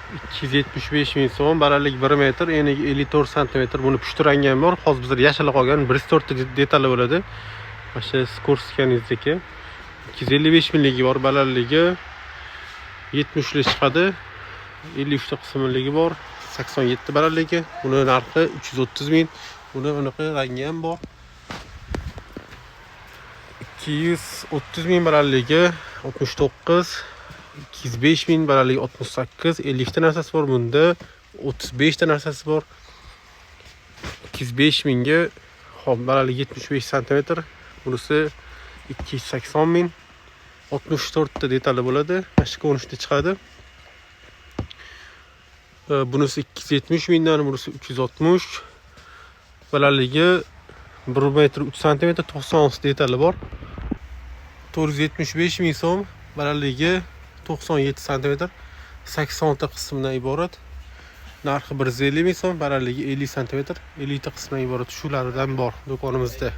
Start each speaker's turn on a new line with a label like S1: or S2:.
S1: 275 ming so'm, balandlik 1 metr, enigi 54 sm. Buni pushtirangi ham bor. Hozir bizlar yashil qolgan 104 ta detali bo'ladi. Mana shu Skorskannizdeki 255 mingligi bor, balandligi 70 li chiqadi. 53 ta qismligi bor, 87 balandligi. Buni narxi 330 ming. Buni unaqa rangi ham bor. 230 ming balandligi 69, 205 ming balandligi 68, 50 ta narsasi bor bunda, 35 ta narsasi bor. 205 mingga balandligi 75 sm. Bunisi 280 ming. 64 ta detali bo'ladi. Mana shu ko'rinishda chiqadi. Bunisi 270 mingdan, bunisi 360. Balandligi 1 metr 3 sm, 90 detali bor. 475 ming so'm, balandligi 97 sm, 80 ta qismdan iborat. Narxi 150 ming so'm, balandligi 50 sm, 50 ta qismdan iborat shulardan bor do'konimizda.